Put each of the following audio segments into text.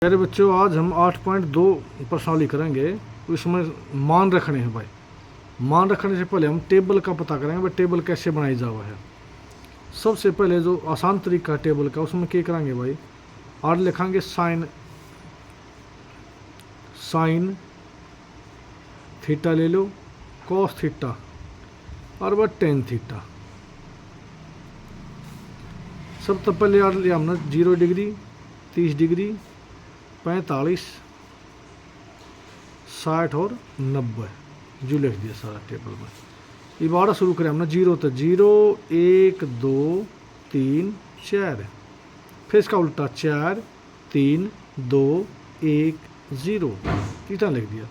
प्यारे बच्चों, आज हम 8.2 प्रश्नावली करेंगे। इसमें मान रखने हैं भाई। मान रखने से पहले हम टेबल का पता करेंगे भाई, टेबल कैसे बनाई जावा है। सबसे पहले जो आसान तरीका है टेबल का, उसमें क्या करेंगे भाई, आर लिखेंगे साइन थीटा ले लो, कॉस थीटा और वह टेन थीटा। सब तो पहले आर लिया हमने 0 डिग्री, 30 डिग्री, 45, 60 और 90 जो लिख दिया सारा टेबल में। इबारा शुरू करें हमने 0 तो 0 1 2 3 4, फिर इसका उल्टा 4 3 2 1 0, कितना लिख दिया।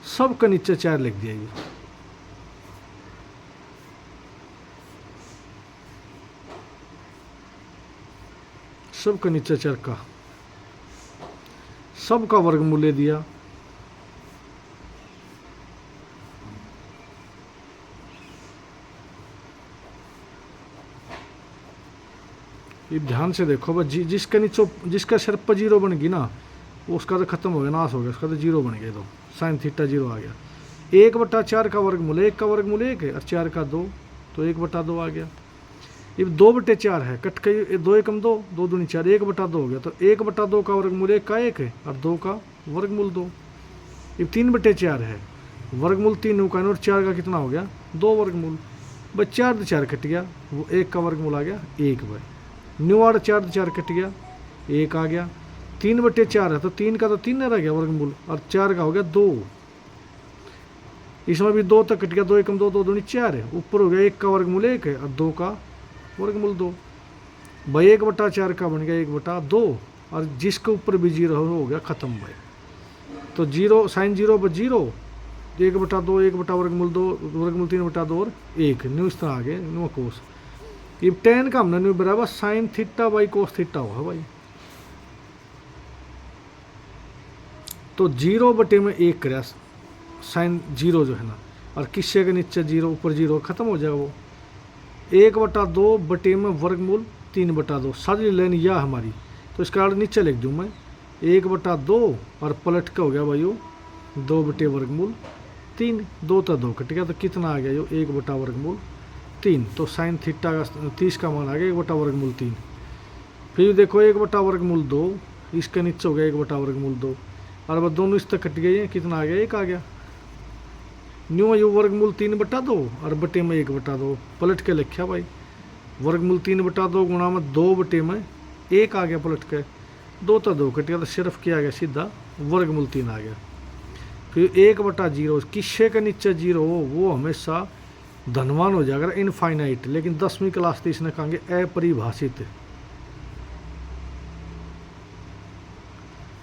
सब का नीचे 4 लिख दिया। ये सब का नीचे 4 का, सब का वर्गमूल ले दिया। ये ध्यान से देखो भाई, जिसका नीचे जिसका सिर्फ पर 0 बन गई ना, उसका तो खत्म हो गया, नाश हो गया, उसका तो 0 बन गया। तो साइन थीटा 0 आ गया। 1/4 का वर्गमूल, 1 का वर्गमूल 1 है और 4 का 2, तो 1/2 आ गया। ये 2/4 है, कट के 2 एकम 2, 2 दूनी 4, 1/2 हो गया। तो 1/2 का वर्गमूल 1 का 1 है और 2 का वर्गमूल 2। ये 3/4 है, वर्गमूल 3 का और 4 का कितना हो गया, 2 वर्गमूल। भाई 4 4 कट गया, वो 1 का वर्गमूल आ गया 1 भाई। 4 4 कट गया, 1 आ गया। 3/4 है तो 3 का तो 3 रह गया वर्गमूल और 4 का हो गया 2। इसमें भी 2 तक कट गया, 2 एकम 2, 2 दूनी 4 है। ऊपर हो गया 1 का वर्गमूल 1 है और 2 का वर्गमूल 2। भाई 1/4 का बन गया 1/2 और जिसके ऊपर भी 0 हो गया खत्म भाई। तो 0 साइन 0 पर 0, 1/2 1 वर्गमूल 2 वर्गमूल 3/2 और 1 न्यू इस तरह आगे न्यू कोस। ये टेन का हमने न्यू बराबर sine theta by cos theta हुआ भाई। तो 0 में 1 कराया साइन 0 जो है ना, और किससे के नीचे 0 ऊपर 0 खत्म हो जाएगा वो। 1/2 में वर्गमूल 3/2 सारी लाइन यह हमारी। तो इसका अर्थ नीचे लिख दूँ मैं 1/2 और पलट का हो गया भाई 2 वर्गमूल 3, 2 तो 2 कट गया, तो कितना आ गया यो 1 वर्गमूल 3। तो साइन थीटा का 30 का मान आ गया 1 वर्गमूल 3। फिर देखो 1 वर्गमूल 2, इसके नीचे हो गया 1 वर्गमूल 2 और वह दोनों इस तक कट गए, कितना आ गया 1 आ गया। न्यू यू वर्गमूल 3/2 और बटे में 1/2 पलट के लिखा भाई। वर्गमूल 3/2 गुणा में 2 में 1 आ गया पलट के, 2 तो 2 कट गया, तो सिर्फ क्या आ गया सीधा वर्गमूल 3 आ गया। फिर 1/0 किससे के नीचे 0 हो वो हमेशा धनवान हो जाएगा, इनफाइनाइट। लेकिन 10वीं क्लास से इसने कहेंगे अपरिभाषित,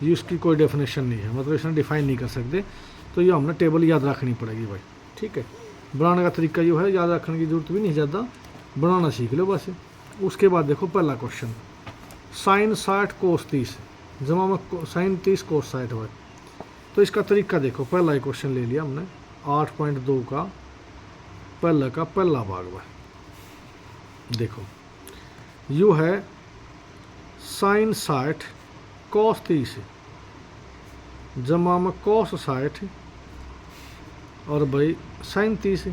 ये उसकी कोई डेफिनेशन नहीं है, मतलब इसने डिफाइन नहीं कर सकते। तो ये हमने टेबल याद रखनी पड़ेगी भाई, ठीक है। बनाने का तरीका ये है, याद रखने की जरूरत भी नहीं, ज़्यादा बनाना सीख लो बस। उसके बाद देखो पहला क्वेश्चन, साइन 60 कोस 30 जमा में साइन 30 कोस 60 भाई। तो इसका तरीका देखो, पहला ही क्वेश्चन ले लिया हमने 8.2 का पहला भाग भाई। देखो यू है साइन 60 कोस 30 जमा में कोस 60 और भाई साइन 30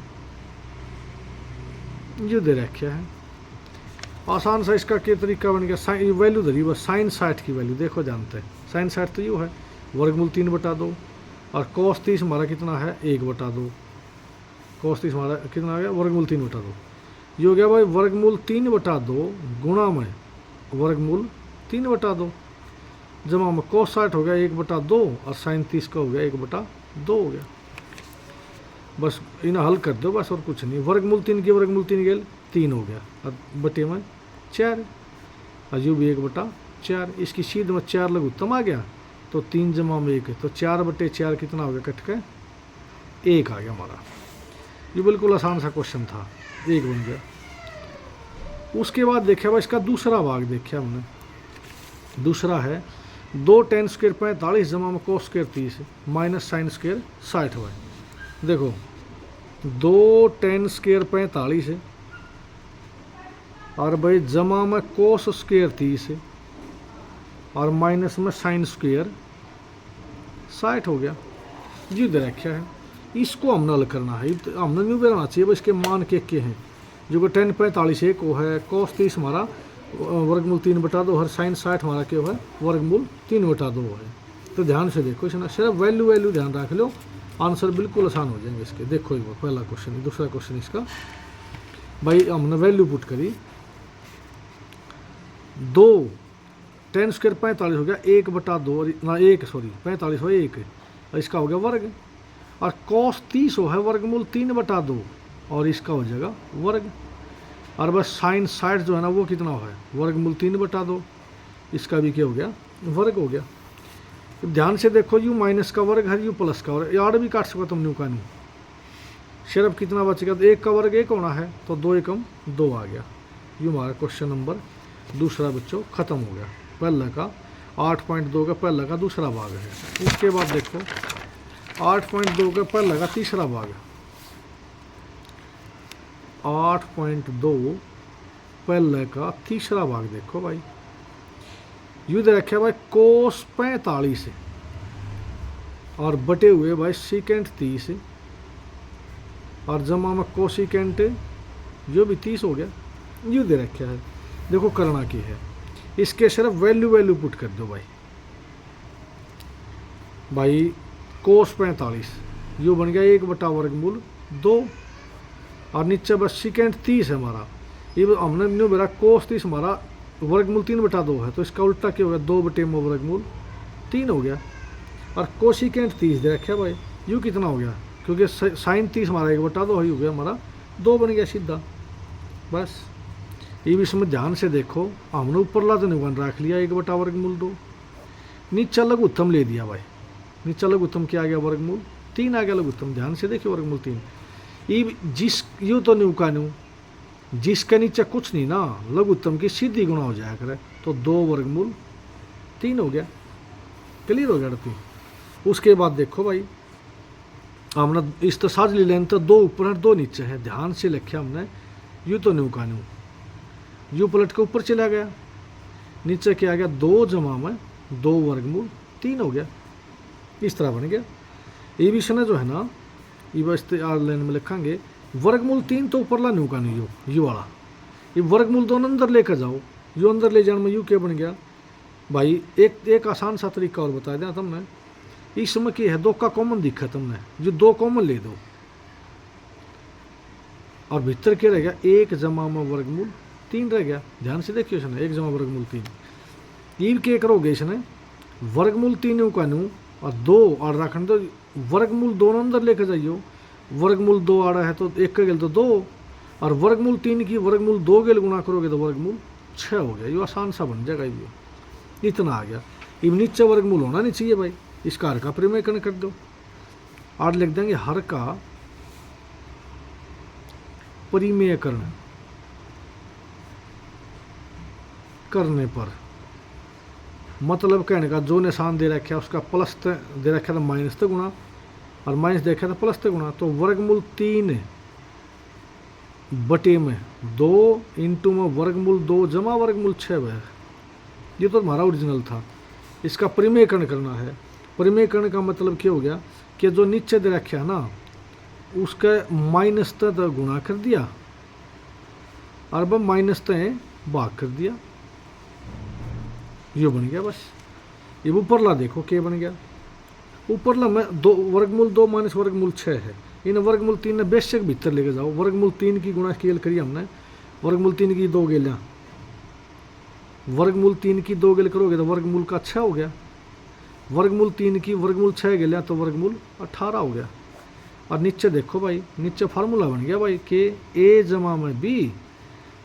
ये दे रखा है। आसान सा इसका क्या तरीका बन गया, साइन वैल्यू धरी बस, साइन 60 की वैल्यू देखो जानते हैं। साइन 60 तो यू है वर्गमूल 3/2 और कोस 30 हमारा कितना है 1/2। कोस 30 हमारा कितना आ गया वर्गमूल 3/2। ये हो गया भाई वर्गमूल 3/2 गुणा में वर्गमूल 3/2 जमा में कोस 60 हो गया 1/2 और साइन 30 का हो गया 1/2 हो गया। बस इन्हें हल कर दो बस, और कुछ नहीं। वर्गमूल 3 के वर्गमूल 3 गेल 3 हो गया और बटे में 4 और यू भी 1/4। इसकी सीध में 4 लघुत्तम आ गया, तो 3 जमा में 1 है, तो 4/4 कितना हो गया कट के 1 आ गया हमारा। ये बिल्कुल आसान सा क्वेश्चन था, 1 बन गया। उसके बाद देखा भाई इसका दूसरा भाग देखा हमने। दूसरा है 2 tan स्क्वायर 45 जमा में cos square 30 minus sine square 60 है। देखो 2 tan स्क्वायर 45 और भाई जमा में कोस स्क्वायर 30 और माइनस में साइन स्क्वेयर 60 हो गया। जी दे रखा है, इसको हमने हल करना है। हमने न्यू बनाना चाहिए भाई, इसके मान के हैं जो कि 1045 एक वो है, cos 30 हमारा वर्गमूल 3/2 है, साइन 60 हमारा क्या है वर्गमूल 3/2 है। तो ध्यान से देखो इसमें सिर्फ वैल्यू ध्यान रख लो, आंसर बिल्कुल आसान हो जाएंगे इसके। देखो वो पहला क्वेश्चन, दूसरा क्वेश्चन इसका भाई हमने वैल्यू पुट करी 2 10 स्क्वायर 45 हो गया 1/2 ना 1 सॉरी 45 हो 1, इसका हो गया वर्ग, और cos 30 है वर्गमूल 3/2 और इसका हो जाएगा वर्ग, और बस साइन 60 जो है ना वो कितना है वर्गमूल 3/2, इसका भी क्या हो गया वर्ग हो गया। ध्यान से देखो यू माइनस का वर्ग है, यू प्लस का वर्ग, यार भी काट सको तुम न्यू का न्यू, सिर्फ कितना बचेगा, तो 1 का वर्ग 1 होना है तो 2 एकम 2 आ गया। यू हमारा क्वेश्चन नंबर दूसरा बच्चों ख़त्म हो गया। पहला का 8.2 का पहला का दूसरा भाग है। उसके बाद देखो 8.2 का पहला का तीसरा भाग, 8.2 पहले का तीसरा भाग देखो भाई, यू दे रखे भाई cos 45 और बटे हुए भाई सेकेंड 30 और जमा में कोसिकेंट जो भी 30 हो गया, यू दे रखा है। देखो करना की है, इसके सिर्फ वैल्यू पुट कर दो भाई cos 45 यू बन गया 1/वर्गमूल 2 और नीचे बस सेकेंड 30 है हमारा, ये हमने न्यू मेरा cos 30 हमारा वर्गमूल 3/2 है, तो इसका उल्टा क्या हो गया 2/वर्गमूल 3 हो गया, और कोसिकेंट 30 दे रखा भाई, यू कितना हो गया क्योंकि साइन 30 हमारा 1/2 ही हो गया, हमारा 2 बन गया सीधा। बस ये भी इसमें ध्यान से देखो, हमने ऊपर ला तो नहीं रख लिया 1/वर्गमूल 2, नीचा लघुत्तम ले दिया भाई, नीचा लघुत्तम क्या आ गया वर्गमूल 3 आ गया लघुत्तम, ध्यान से देखिए वर्गमूल 3। ये जिस यू तो न्यू का न्यू, जिसके नीचे कुछ नहीं ना लघुत्तम की सीधी गुणा हो जाया करे, तो 2/3 हो गया, क्लियर हो गया अड़ती। उसके बाद देखो भाई हमने इस तो साझली लेन तो 2 ऊपर है 2 नीचे है, ध्यान से लिखा हमने यू तो न्यू का न्यू, यू पलट के ऊपर चला गया, नीचे क्या आ गया 2 जमा में 2/3 हो गया, इस तरह बन गया। ये भी इसने जो है ना ये बस लाइन में लिखेंगे वर्गमूल 3 तो ऊपर ला न्यू का न्यू यू वाला, ये वर्गमूल 2 अंदर लेकर जाओ, यू अंदर ले जाने में यू क्या बन गया भाई। एक आसान सा तरीका और बता दिया तुमने, इस समय क्या है 2 का कॉमन दिखा तुमने, जो 2 कॉमन ले दो और भीतर क्या रह गया 1 जमा में वर्गमूल 3 रह गया। ध्यान से देखिए इसने 1 जमा वर्गमूल 3, ये क्या करोगे इसने वर्गमूल 3 का न्यू और 2 और रखने दो, वर्गमूल 2 अंदर लेकर जाइयो, वर्गमूल 2 आ रहा है तो 1 का गेल तो 2 और वर्गमूल 3 की वर्गमूल 2 गेल गुणा करोगे तो वर्गमूल 6 हो गया। ये आसान सा बन जाएगा, ये इतना आ गया। ये नीचे वर्गमूल होना नहीं चाहिए भाई, इसका हर का परिमेयकरण कर दो और लिख देंगे हर का परिमेयकरण करने पर, मतलब कहने का जो निशान दे रखा है उसका प्लस दे रखा था माइनस से गुणा और माइनस देखा था प्लस से गुणा, तो वर्गमूल 3 बटे में 2 इंटू में वर्गमूल 2 जमा वर्गमूल 6 है। ये तो हमारा ओरिजिनल था, इसका परिमेयकरण करना है। परिमेयकरण का मतलब क्या हो गया कि जो नीचे दे रखा है ना उसका माइनस तक गुणा कर दिया और अब माइनस तक भाग कर दिया, ये बन गया बस। ये ऊपर ला देखो क्या बन गया, ऊपर ला में 2 वर्गमूल 2 माइनस वर्गमूल 6 है, इन वर्गमूल 3 ने बेशक भीतर लेके जाओ, वर्गमूल 3 की गुणा स्केल करी हमने, वर्गमूल 3 की 2 गेलियाँ, वर्गमूल 3 की 2 गेल करोगे तो वर्गमूल का 6 हो गया, वर्गमूल 3 की वर्गमूल 6 गेलियाँ तो वर्गमूल 18 हो गया। और नीचे देखो भाई, नीचे फार्मूला बन गया भाई कि a जमा में b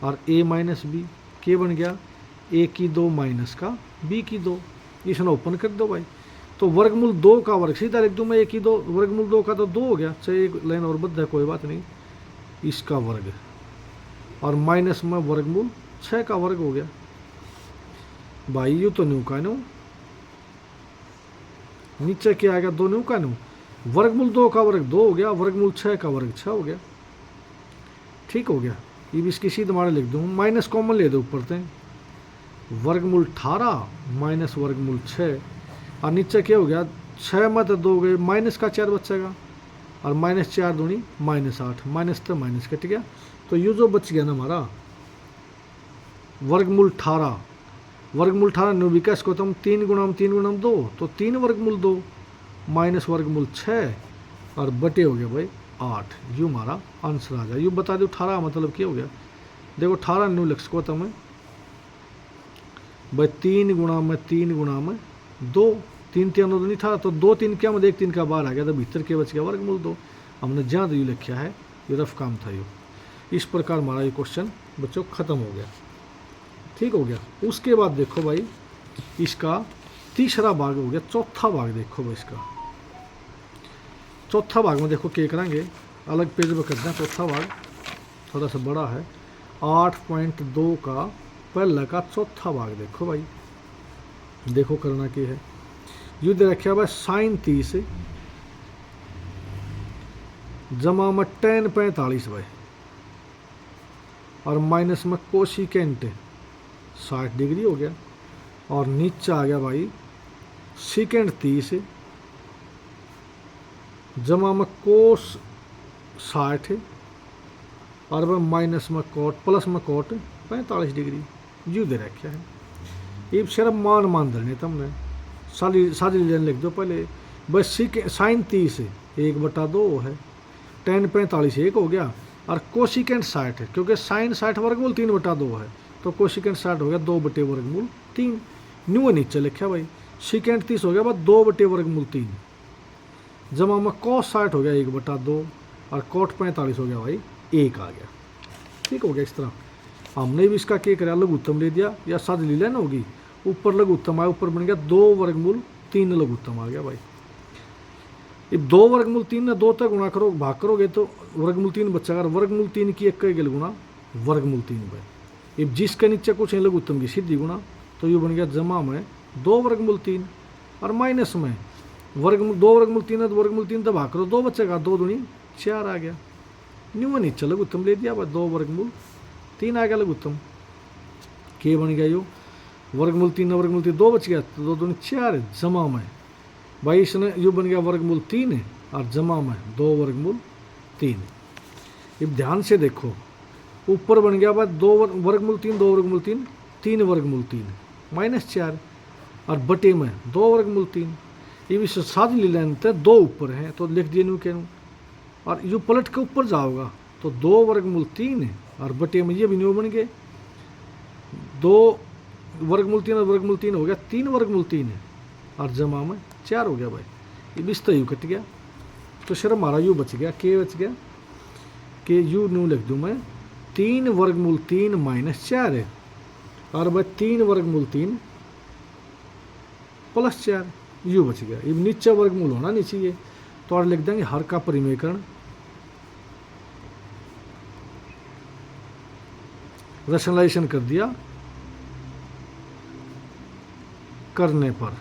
और a माइनस बी, के बन गया a की 2 माइनस का b की 2, इसने ओपन कर दो भाई, तो वर्गमूल 2 का वर्ग सीधा लिख दूँ मैं, a की 2 वर्गमूल 2 का तो 2 हो गया, चाहे एक लाइन और बद्ध है कोई बात नहीं, इसका वर्ग और माइनस में वर्गमूल 6 का वर्ग हो गया भाई। यू तो न्यू का न्यू, नीचे क्या आ गया 2 न्यू का न्यू, वर्गमूल 2 का वर्ग 2 हो गया, वर्गमूल 6 का वर्ग 6 हो गया, ठीक हो गया। ये भी इसकी सीध हमारे लिख दूँ, माइनस कॉमन ले दो ऊपर से, वर्गमूल 18 माइनस वर्गमूल 6, और नीचे क्या हो गया 6 में तो 2 गए, माइनस का 4 बचेगा, और माइनस 4 दूनी -8, माइनस तो माइनस कट गया। तो ये जो बच गया ना हमारा वर्गमूल 18, वर्गमूल 18 निर्विका इसको तुम 3 गुणा 3 गुणा 2, तो 3 वर्गमूल 2 माइनस वर्गमूल 6 और बटे हो गया भाई 8। यू हमारा आंसर आ जाए। यू बता दो 18 मतलब क्या हो गया, देखो 18 न्यू लिख सको तुम भाई 3 गुणा 2, 3 3 नहीं था तो 2 3 क्या मतलब 1 3 का बाहर आ गया, तो भीतर के बच गया वर्गमूल 2। हमने जहाँ यू लिखा है ये रफ काम था यू। इस प्रकार हमारा ये क्वेश्चन बच्चों ख़त्म हो गया, ठीक हो गया। उसके बाद देखो भाई इसका तीसरा भाग हो गया, चौथा भाग देखो भाई इसका चौथा भाग में देखो क्या करेंगे, अलग पेज पर करते हैं। चौथा भाग थोड़ा सा बड़ा है, 8.2 का पहला का चौथा भाग देखो भाई, देखो करना क्या है। यू दे रखा भाई sin 30 जमा में tan 45 भाई, और माइनस में कोशिकेंट 60 डिग्री हो गया, और नीचे आ गया भाई सेकेंड 30 जमा में कोस 60, और वह माइनस में कोट प्लस में कोट 45 डिग्री यू दे रखा है। ये सिर्फ मान धरने तुमने सारी लेन लिख दो पहले। बस sin 30 1/2 है, tan 45 1 हो गया, और कोशिकेंट 60 है क्योंकि sin 60 वर्गमूल 3/2 है, तो कोशिकेंट 60 हो गया 2/3। न्यू नीचे लिखा भाई सेकेंड 30 हो गया बस 2/3 जमा में cos 60 हो गया 1/2, और cot 45 हो गया भाई 1 आ गया, ठीक हो गया। इस तरह हमने भी इसका क्या कराया, लघुत्तम ले दिया या साध ली लेना होगी, ऊपर लघुत्तम आया, ऊपर बन गया 2/3 लघुत्तम आ गया भाई। अब 2/3 ने 2 तक गुणा करो भाग करोगे तो वर्गमूल 3 बच्चा, वर्गमूल 3 की 1 का गुणा वर्गमूल 3 भाई। अब जिसके नीचे कुछ है लघुत्तम की सीधी गुणा, तो ये बन गया जमा में 2/3, और माइनस में 2/3 है तो वर्गमूल 3 तो भाग करो 2 बचेगा, 2 दूनी 4 आ गया। न्यू नीचे लघुत्तम ले दिया भाई 2/3 आ गया लघुत्तम, के बन गया यो वर्गमूल 3 2 बच गया, तो 2 दूनी 4 जमा में भाई इसने यू बन गया वर्गमूल 3 और जमा में 2/3। अब ध्यान से देखो ऊपर बन गया भाई 2/3 3/3 -4, और बटे में 2/3। ये साध ली लेन थे 2 ऊपर हैं तो लिख दिए न्यू के नू, और यू पलट के ऊपर जाओगा तो 2/3 और बटे में ये भी न्यू बन गए 2/3 और वर्गमूल 3 हो गया 3/3, और जमा में 4 हो गया भाई। ये बीस तो यू कट गया, तो सिर्फ हमारा यू बच गया, के बच गया कि यू न्यू लिख दूँ मैं 3/3 -4 है, और भाई 3/3 +4 यू बच गया। ये नीचे वर्गमूल होना नहीं चाहिए, तो और लिख देंगे हर का परिमेयकरण रेशनलाइजेशन कर दिया करने पर,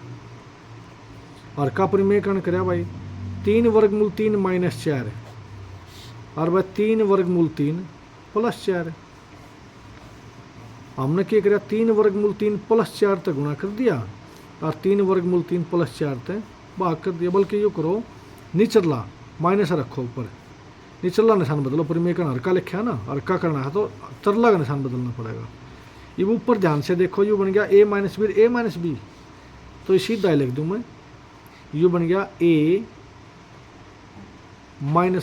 और का परिमेयकरण कराया भाई 3/3 -4, और भाई 3/3 +4। हमने क्या कराया 3/3 +4 तक गुणा कर दिया, और 3/3 +4 तक भाग कर दिया। बल्कि यो करो निचला माइनस रखो ऊपर, निचला निशान बदलो, परिमेयकरण हर का लिखा है ना, हर का करना है तो तरला का निशान बदलना पड़ेगा। ये ऊपर ध्यान से देखो यू बन गया a - b, तो ये सीधा लिख दूँ मैं, यू बन गया a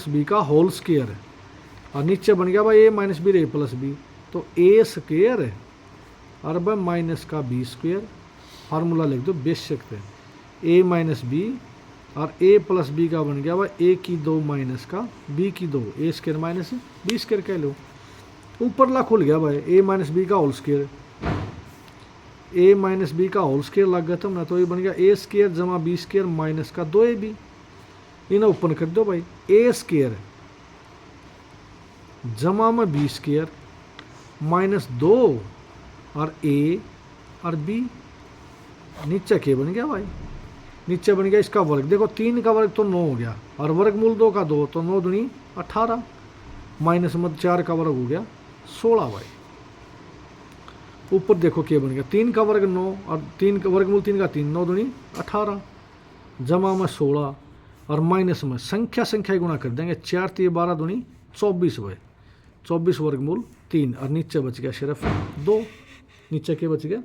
- b का होल स्क्वायर, और नीचे बन गया भाई a - b a + b, तो a² और भाई माइनस का b², फार्मूला लिख दो बेशक पे a - b, और a + b का बन गया भाई a की 2 माइनस का b की 2, a² - b² कह लो। ऊपर ला खुल गया भाई a - b का होल स्क्वायर, a - b का होल स्क्वायर लग गया तुमने, तो ये बन गया a² जमा b² माइनस का 2ab। इन्हें ओपन कर दो भाई a² जमा में b² -2 और a और b, नीचे के बन गया भाई, नीचे बन गया इसका वर्ग। देखो 3 का वर्ग तो 9 हो गया, और वर्गमूल 2 का 2, तो 9 दूनी 18, माइनस में 4 का वर्ग हो गया 16 भाई। ऊपर देखो क्या बन गया, 3 का वर्ग 9 और 3 का वर्गमूल 3 का 3, 9 दूनी 18, जमा में 16 और माइनस में संख्या गुणा कर देंगे, 4 3 12 दूनी 24 भाई, 24 वर्गमूल 3 और नीचे बच गया सिर्फ 2, नीचे क्या बच गया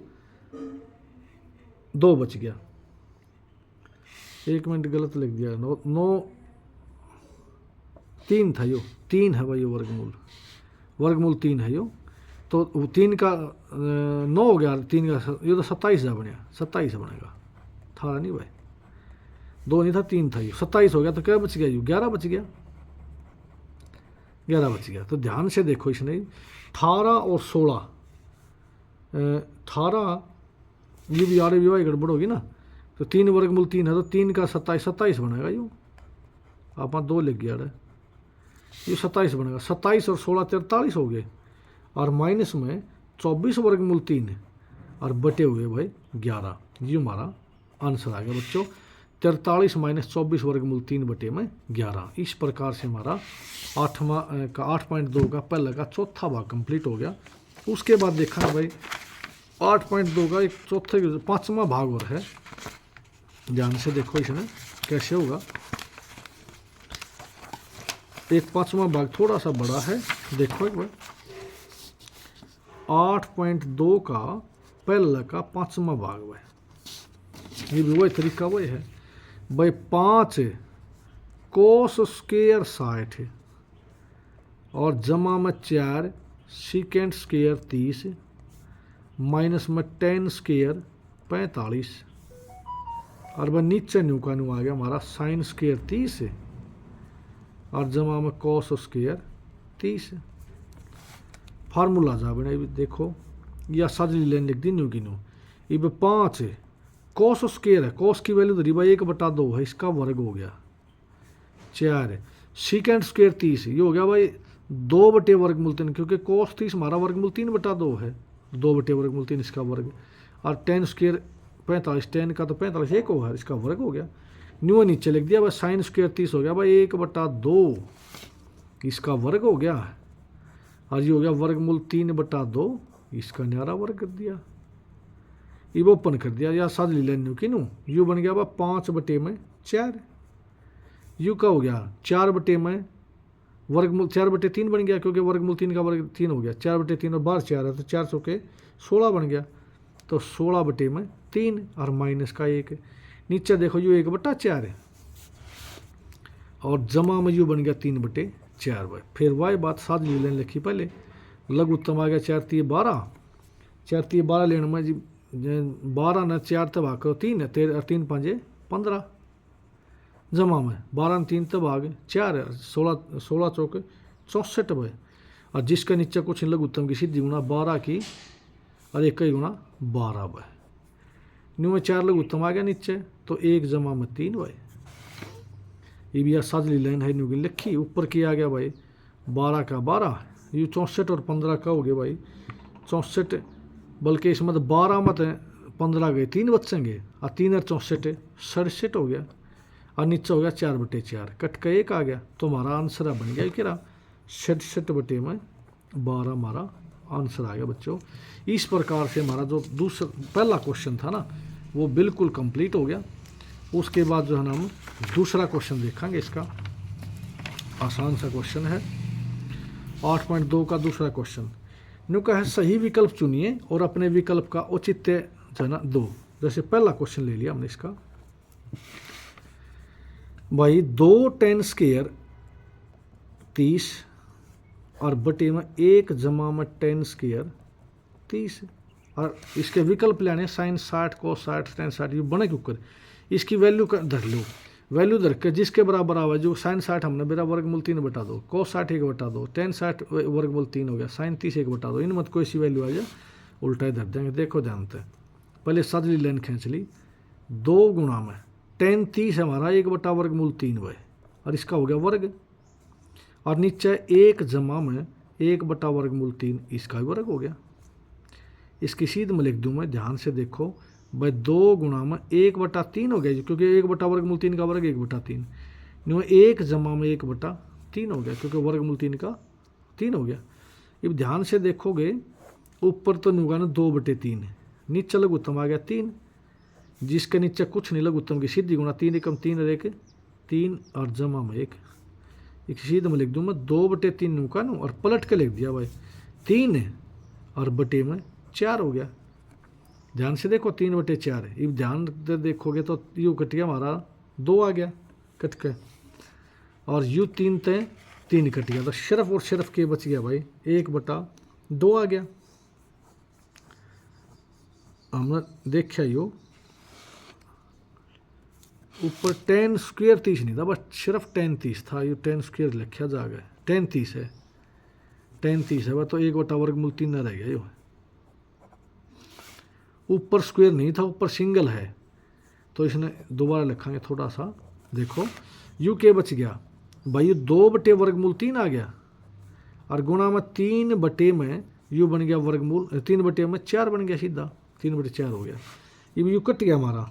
2 बच गया। 1 मिनट गलत लिख दिया, 9 3 था, यो 3 है भाई, वर्गमूल 3 है यो, तो 3 का 9 हो गया, 3 का ये तो 27 बनेगा, 27 बनेगा, 18 नहीं भाई, 2 नहीं था 3 था, ये 27 हो गया, तो क्या बच गया, यू 11 बच गया, 11 बच गया। तो ध्यान से देखो इसने 18 और 16, 18 ये भी आड़े विवाह गड़बड़ होगी ना, तो 3 वर्गमूल 3 है, तो 3 का 27 बनेगा, यूँ आप 2 लिख गया, ये 27 बनेगा, 27 और 16 43 हो गए, और माइनस में 24 वर्गमूल 3 और बटे हुए भाई 11, ये हमारा आंसर आ गया बच्चों, 43 माइनस 24 वर्गमूल 3 बटे में 11। इस प्रकार से हमारा 8.2 का पहले का चौथा भाग कंप्लीट हो गया। उसके बाद देखा ना भाई 8.2 का एक चौथे 5वां भाग और है, ध्यान से देखो इसमें कैसे होगा। एक 5वां भाग थोड़ा सा बड़ा है, देखो एक बार 8.2 का पहला का 5वां भाग भाई, ये भी वही तरीका वही है भाई, 5 कोस स्क्वायर 60 और जमा में 4 सेकेंड स्क्वायर 30 माइनस में 10 स्क्वायर 45 और वह नीचे न्यू का न्यू आ गया हमारा साइन स्क्वायर 30 और जमा में कॉस स्क्वायर 30। फार्मूला जा बने देखो, या साजली लाइन लिख दी न्यू की न्यू, ये 5 कॉस स्क्वायर है, कॉस की वैल्यू धरी भाई 1/2 है, इसका वर्ग हो गया 4, सेकेंड स्क्वायर 30, ये हो गया भाई 2 बटे वर्गमूल 3, क्योंकि कॉस 30 हमारा वर्गमूल 3/2 है, 2 बटे वर्गमूल 3 इसका वर्ग, और 10 स्क्वायर 45, 10 का तो 45 एक होगा, इसका वर्ग हो गया, न्यू नीचे लिख दिया भाई साइन स्क्वायर 30 हो गया भाई 1/2, इसका वर्ग हो गया, और ये हो गया वर्गमूल 3/2, इसका न्यारा वर्ग कर दिया, ये ओपन कर दिया, या साजली लाइन न्यू की न्यू, यू बन गया भाई 5 बटे में 4, यू का हो गया 4 बटे में वर्गमूल 4 बटे 3 बन गया, क्योंकि वर्गमूल 3 का वर्ग 3 हो गया, 4 बटे 3 और 12 4 है, तो 4 चौके 16 बन गया, तो 16 बटे में 3 और माइनस का 1, नीचे देखो यू 1/4 है, और जमा में यू बन गया 3/4 भाई। फिर वही बात साजली लाइन लिखी पहले, लघुत्तम आ गया 4 3 12, 4 3 12 लेने में जी 12 ने 4 तबाह करो 3 है, 3 5 15, जमा में 12 ने 3 तबाह 4 है, 16 चौके 64 भाई, और जिसका नीचे कुछ लघुत्तम की सीधी गुणा 12 की और 1 ही गुणा 12 भाई, न्यू में 4 लघुत्तम आ गया नीचे, तो 1 जमा में 3 भाई, ये भी साजली लाइन है न्यू की लिखी, ऊपर की आ गया भाई 12 का 12, ये 64 और 15 का हो गया भाई 64, बल्कि इसमें तो 12 मत 15 गए 3 बचेंगे, और 3 और 64 67 हो गया, और नीचे हो गया 4/4, कट का 1 आ गया, तो हमारा आंसर बन गया क्या 67 बटे में 12 हमारा आंसर आ गया बच्चों। इस प्रकार से हमारा जो दूसरा पहला क्वेश्चन था ना वो बिल्कुल कंप्लीट हो गया। उसके बाद जो है ना हम दूसरा क्वेश्चन देखेंगे, इसका आसान सा क्वेश्चन है 8.2 का दूसरा क्वेश्चन। न्यू का है सही विकल्प चुनिए और अपने विकल्प का औचित्य जो है ना दो। जैसे पहला क्वेश्चन ले लिया हमने इसका, भाई 2 10 स्क्वायर 30 और बटे में 1 जमा में 10 स्क्वायर 30, और इसके विकल्प लेने साइन 60 को 60 टेन 60, ये बने क्यों कर, इसकी वैल्यू धर लो, वैल्यू धर के जिसके बराबर आवा, जो साइन 60 हमने मेरा वर्गमूल 3/2, कोस 60 1/2, टेन 60 वर्गमूल 3 हो गया, साइन 30 1/2, इन मत कोई सी वैल्यू आ जाए उल्टा ही धर देंगे। देखो जानते हैं, पहले साजली लाइन खींच ली, 2 गुणा में टेन 30 हमारा 1 वर्गमूल 3 भाई, और इसका हो गया वर्ग, और नीचे 1 जमा में 1 वर्गमूल 3, इसका भी वर्ग हो गया। इसकी सीध में लिख दूँ मैं, ध्यान से देखो भाई 2 गुणा में 1/3 हो गया, क्योंकि 1 वर्गमूल 3 का वर्ग 1/3, न्यू 1 जमा में 1/3 हो गया, क्योंकि वर्गमूल 3 का 3 हो गया। अब ध्यान से देखोगे ऊपर तो नुगा ना 2/3, नीचे लघुत्तम आ गया 3, जिसके नीचे कुछ नहीं, लघुत्तम की सीधी गुणा 3 एकम 3 और 1 3 और जमा में 1, एक सीध में लिख दूँ मैं 2/3 नुका नू और पलट के लिख दिया भाई 3 और बटे में 4 हो गया। ध्यान से देखो 3/4, ये ध्यान से देखोगे तो यू कट गया हमारा 2 आ गया कट के, और यू 3 ते 3 कट गया, तो सिर्फ और सिर्फ के बच गया भाई 1/2 आ गया। हमने देखा यो ऊपर tan स्क्वायर 30 नहीं था, बस सिर्फ tan 30 था, ये tan स्क्वायर लिखा जा गया, tan 30 है, tan 30 है, तो 1/√3 ना रह गया यो। ऊपर स्क्वायर नहीं था, ऊपर सिंगल है, तो इसने दोबारा लिखांगे थोड़ा सा। देखो यू के बच गया भाई, यू 2/√3 आ गया और गुणा में 3 में यू बन गया वर्गमूल 3/4 बन गया, सीधा 3/4 हो गया। ये यू कट गया हमारा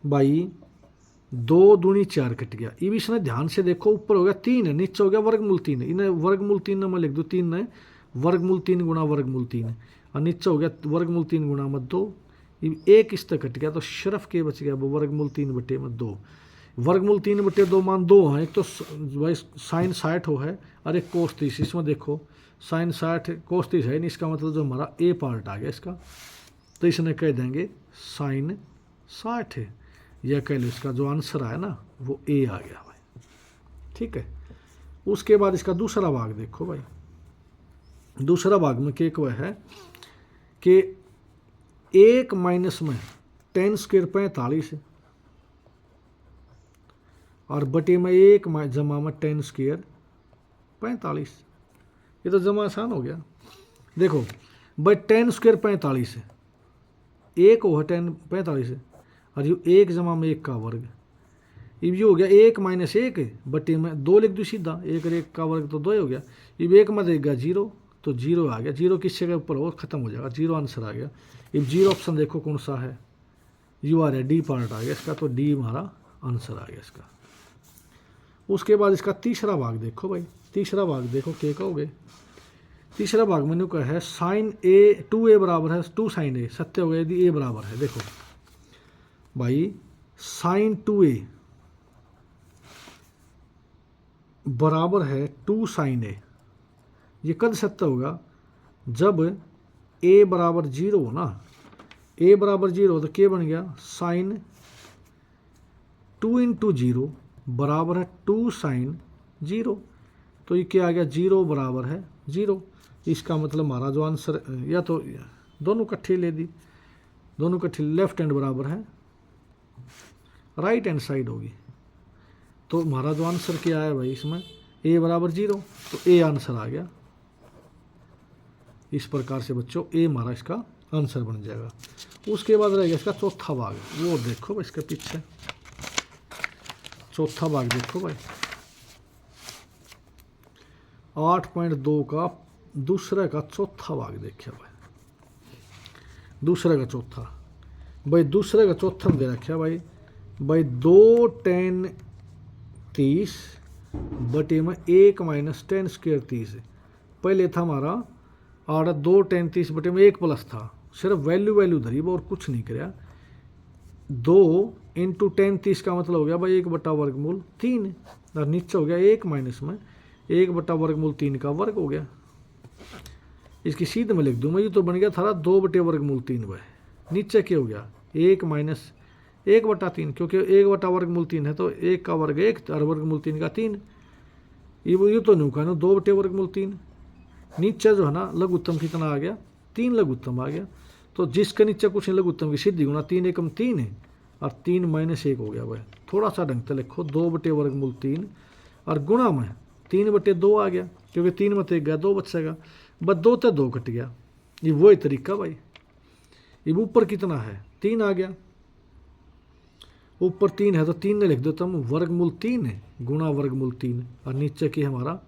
भाई 2 दूनी 4 कट गया। ये भी इसने ध्यान से देखो ऊपर हो गया 3 है, नीचे हो गया वर्गमूल 3, इन्हें वर्गमूल 3 मैं लिख दूँ 3 में वर्गमूल 3 गुणा वर्गमूल 3 और नीचे हो गया वर्गमूल 3 गुणा में 2, ये 1 इस तक कट गया, तो सिर्फ के बच गया वो वर्गमूल 3/2। वर्गमूल 3/2 मान 2 है, एक तो भाई साइन 60 हो है और एक कोस 30, इसमें देखो साइन 60 कोस 30 है नहीं, इसका मतलब जो हमारा ए पार्ट आ गया इसका, तो इसने कह देंगे साइन 60 है, यह कह लो इसका जो आंसर है ना वो ए आ गया भाई। ठीक है, उसके बाद इसका दूसरा भाग देखो भाई, दूसरा भाग में क्या वह है कि 1 माइनस में tan स्क्वायर 45 और बटे में 1 जमा में tan स्क्वायर 45, ये तो जमा आसान हो गया। देखो भाई tan स्क्वायर 45 है, 1 हो tan 45 है और ये 1 जमा में 1 का वर्ग, ये हो गया 1 माइनस 1 बटे में 2 लिख दो सीधा, 1 और 1 का वर्ग तो 2 हो गया, ये 1 में देगा 0 तो 0 आ गया, 0 किस जगह ऊपर हो खत्म हो जाएगा, 0 आंसर आ गया। ये 0 ऑप्शन देखो कौन सा है, यू आ रहा है, डी पार्ट आ गया इसका, तो डी हमारा आंसर आ गया इसका। उसके बाद इसका तीसरा भाग देखो भाई, तीसरा भाग देखो क्या कहोगे। तीसरा भाग मैंने कहा है साइन ए 2a बराबर है 2 साइन ए, सत्य हो गया यदि ए बराबर है। देखो भाई साइन 2a बराबर है 2 साइन ए, ये कद सत्य होगा जब a बराबर 0 हो ना, a बराबर 0 हो तो क्या बन गया साइन 2 × 0 बराबर है 2 साइन 0, तो ये क्या आ गया 0 बराबर है 0। इसका मतलब हमारा जो आंसर, या तो दोनों इकट्ठे ले दी, दोनों इकट्ठे लेफ्ट हैंड बराबर है राइट हैंड साइड होगी, तो हमारा जो आंसर क्या है भाई इसमें a बराबर 0, तो a आंसर आ गया। इस प्रकार से बच्चों a हमारा इसका आंसर बन जाएगा। उसके बाद रह गया इसका चौथा भाग, वो देखो भाई इसके पीछे चौथा भाग देखो भाई 8.2 का दूसरे का चौथा भाग देखिए भाई, दूसरे का चौथा भाई, दूसरे का चौथा दे रखा भाई 2 tan 30 बटे में 1 माइनस tan स्क्वायर 30, पहले था हमारा और 2 tan 30 बटे में 1 प्लस था, सिर्फ वैल्यू धरी और कुछ नहीं कराया। 2 × tan 30 का मतलब हो गया भाई 1/√3 और नीचे हो गया 1 माइनस में 1/√3 का वर्ग हो गया। इसकी सीध में लिख दूँ मैं, ये तो बन गया था 2/√3 भाई, नीचे क्या हो गया 1 माइनस 1/3, क्योंकि 1/√3 है तो 1 का वर्ग 1 और √3 का 3, ये तो नहीं कहना 2/√3। नीचे जो है ना लघुत्तम कितना आ गया 3 लघुत्तम आ गया, तो जिसके नीचे कुछ नहीं लघुत्तम की सीधी गुणा 3 एकम 3 है और 3 माइनस 1 हो गया भाई, थोड़ा सा ढंग से लिखो 2/√3 और गुणा में 3/2 आ गया, क्योंकि 3 में 1 गया 2 बचेगा, बस 2 से 2 कट गया, ये वही तरीका भाई। ये ऊपर कितना है 3 आ गया, ऊपर 3 है तो 3 ने लिख दो तुम √3 है गुणा √3 और नीचे की हमारा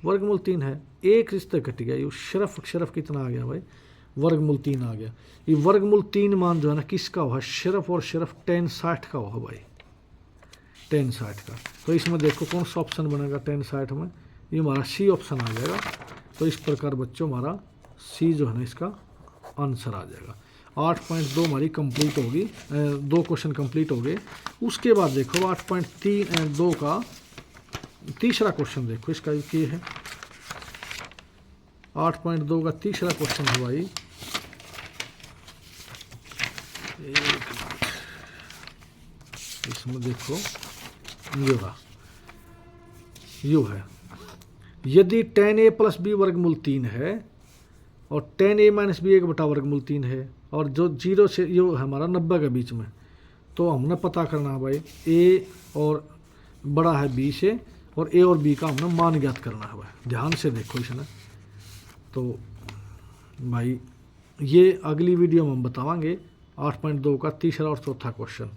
√3 है, एक रिश्ते कट गया, ये सिर्फ कितना आ गया भाई √3 आ गया। ये √3 मान जो है ना किसका हुआ, सिर्फ और सिर्फ tan 60 का हुआ भाई, tan 60 का। तो इसमें देखो कौन सा ऑप्शन बनेगा tan 60 में, ये हमारा सी ऑप्शन आ जाएगा। तो इस प्रकार बच्चों हमारा सी जो है ना इसका आंसर आ जाएगा। 8.2 हमारी कंप्लीट होगी, 2 क्वेश्चन कंप्लीट हो गए। उसके बाद देखो 8.2 का तीसरा क्वेश्चन देखो, इसका ये है 8.2 का तीसरा क्वेश्चन है भाई। इसमें देखो यू है, यदि tan a प्लस बी वर्गमूल 3 है और tan a माइनस बी 1/वर्गमूल 3 है और जो 0 से ये हमारा 90 के बीच में, तो हमने पता करना है भाई a और बड़ा है b से, और a और b का हमने मान ज्ञात करना है भाई। ध्यान से देखो इसमें। तो भाई ये अगली वीडियो में हम बतावांगे 8.2 का तीसरा और चौथा क्वेश्चन।